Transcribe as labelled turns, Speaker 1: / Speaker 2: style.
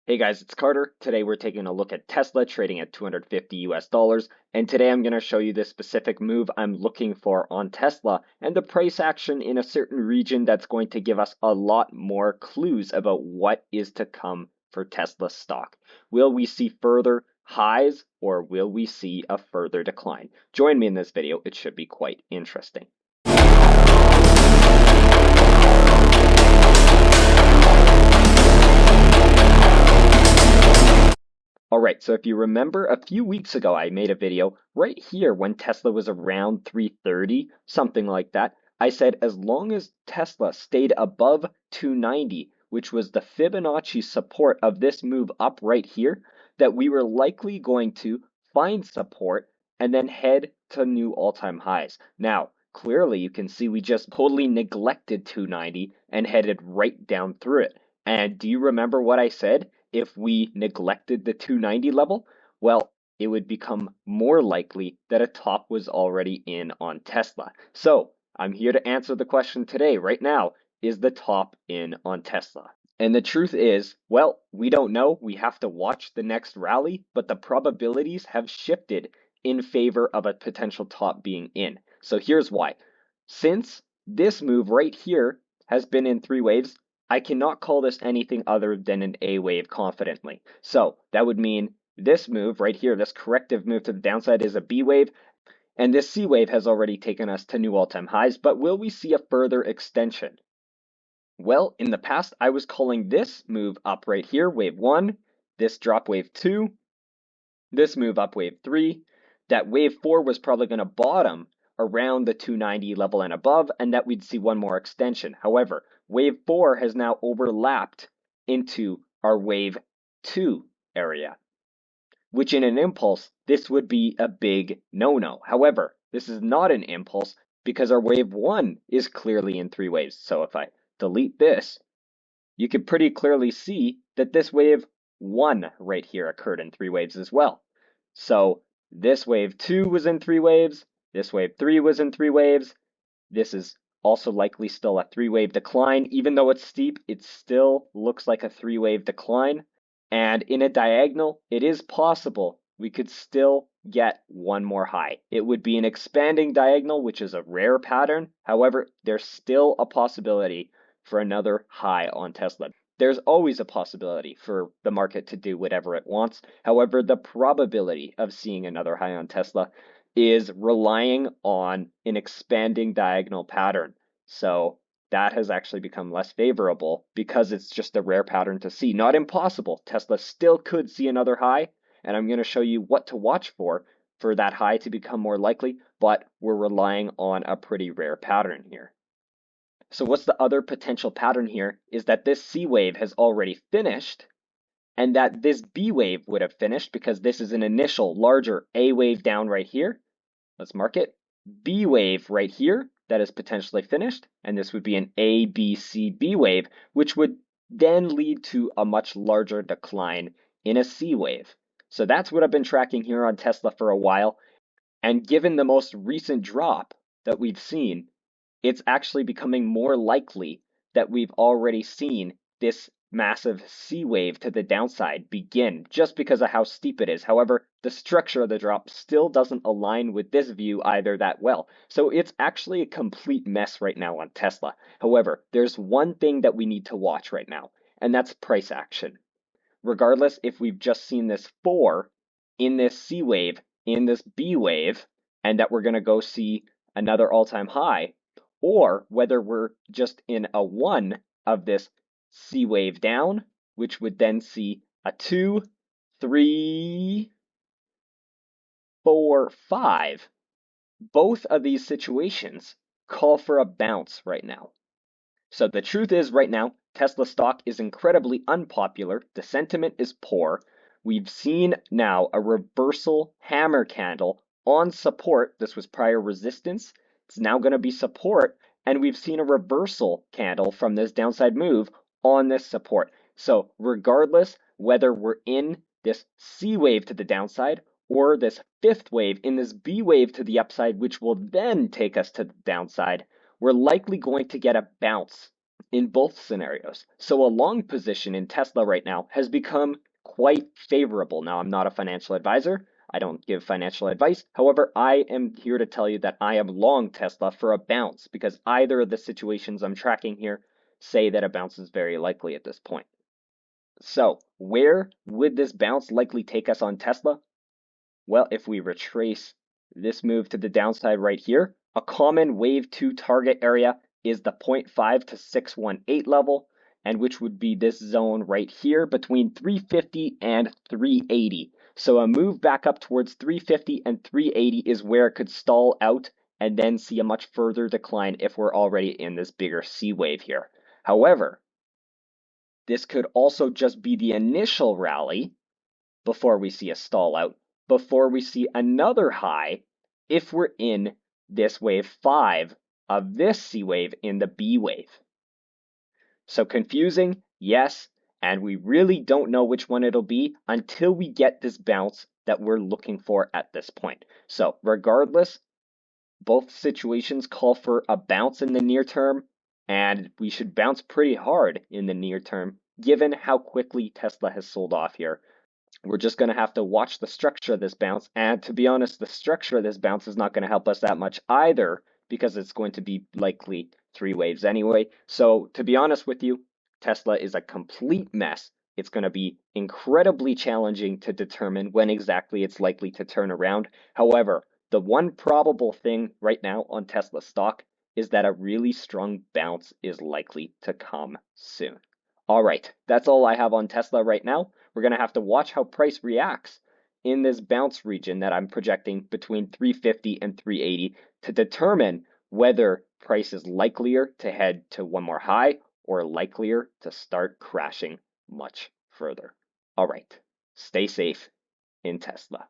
Speaker 1: Hey guys, it's Carter. Today we're taking a look at Tesla trading at 250 US dollars, and today I'm going to show you the specific move I'm looking for on Tesla and the price action in a certain region that's going to give us a lot more clues about what is to come for Tesla stock. Will we see further highs or will we see a further decline? Join me in this video. It should be quite interesting. All right, so if you remember a few weeks ago, I made a video right here when Tesla was around 330, something like that. I said as long as Tesla stayed above 290, which was the Fibonacci support of this move up right here, that we were likely going to find support and then head to new all-time highs. Now, clearly you can see we just totally neglected 290 and headed right down through it. And do you remember what I said? If we neglected the 290 level, well, it would become more likely that a top was already in on Tesla. So I'm here to answer the question today, right now, is the top in on Tesla? And the truth is, well, we don't know. We have to watch the next rally, but the probabilities have shifted in favor of a potential top being in. So here's why. Since this move right here has been in three waves, I cannot call this anything other than an A wave confidently. So that would mean this move right here, this corrective move to the downside is a B wave, and this C wave has already taken us to new all-time highs, but will we see a further extension? Well, in the past, I was calling this move up right here, wave 1, this drop wave 2, this move up wave 3, that wave 4 was probably going to bottom around the 290 level and above, and that we'd see one more extension. However, wave 4 has now overlapped into our wave 2 area, which in an impulse, this would be a big no-no. However, this is not an impulse because our wave 1 is clearly in three waves. So if I delete this, you can pretty clearly see that this wave 1 right here occurred in three waves as well. So this wave 2 was in three waves, this wave 3 was in three waves, this is also likely still a three-wave decline. Even though it's steep, it still looks like a three-wave decline. And in a diagonal, it is possible we could still get one more high. It would be an expanding diagonal, which is a rare pattern. However, there's still a possibility for another high on Tesla. There's always a possibility for the market to do whatever it wants. However, the probability of seeing another high on Tesla is relying on an expanding diagonal pattern. So that has actually become less favorable because it's just a rare pattern to see. Not impossible. Tesla still could see another high, and I'm going to show you what to watch for that high to become more likely, but we're relying on a pretty rare pattern here. So what's the other potential pattern here is that this C wave has already finished and that this B wave would have finished because this is an initial larger A wave down right here. Let's mark it. B wave right here that is potentially finished, and this would be an A, B, C, B wave, which would then lead to a much larger decline in a C wave. So that's what I've been tracking here on Tesla for a while, and given the most recent drop that we've seen, it's actually becoming more likely that we've already seen this massive C wave to the downside begin just because of how steep it is. However, the structure of the drop still doesn't align with this view either that well. So it's actually a complete mess right now on Tesla. However, there's one thing that we need to watch right now, and that's price action. Regardless if we've just seen this 4 in this C wave, in this B wave, and that we're going to go see another all-time high, or whether we're just in a 1 of this C wave down, which would then see a 2, 3, 4, 5. Both of these situations call for a bounce right now. So the truth is right now, Tesla stock is incredibly unpopular. The sentiment is poor. We've seen now a reversal hammer candle on support. This was prior resistance. It's now going to be support. And we've seen a reversal candle from this downside move on this support. So regardless whether we're in this C wave to the downside or this fifth wave in this B wave to the upside, which will then take us to the downside, we're likely going to get a bounce in both scenarios. So a long position in Tesla right now has become quite favorable. Now, I'm not a financial advisor. I don't give financial advice. However, I am here to tell you that I am long Tesla for a bounce because either of the situations I'm tracking here say that a bounce is very likely at this point. So, where would this bounce likely take us on Tesla? Well, if we retrace this move to the downside right here, a common wave 2 target area is the 0.5 to 618 level, and which would be this zone right here between 350 and 380. So a move back up towards 350 and 380 is where it could stall out and then see a much further decline if we're already in this bigger C wave here. However, this could also just be the initial rally before we see a stall out, before we see another high if we're in this wave 5 of this C wave in the B wave. So confusing, yes, and we really don't know which one it'll be until we get this bounce that we're looking for at this point. So regardless, both situations call for a bounce in the near term, and we should bounce pretty hard in the near term, given how quickly Tesla has sold off here. We're just going to have to watch the structure of this bounce, and to be honest, the structure of this bounce is not going to help us that much either, because it's going to be likely 3 waves anyway. So to be honest with you, Tesla is a complete mess. It's going to be incredibly challenging to determine when exactly it's likely to turn around. However, the one probable thing right now on Tesla stock is that a really strong bounce is likely to come soon. All right, that's all I have on Tesla right now. We're going to have to watch how price reacts in this bounce region that I'm projecting between 350 and 380 to determine whether price is likelier to head to one more high or likelier to start crashing much further. All right, stay safe in Tesla.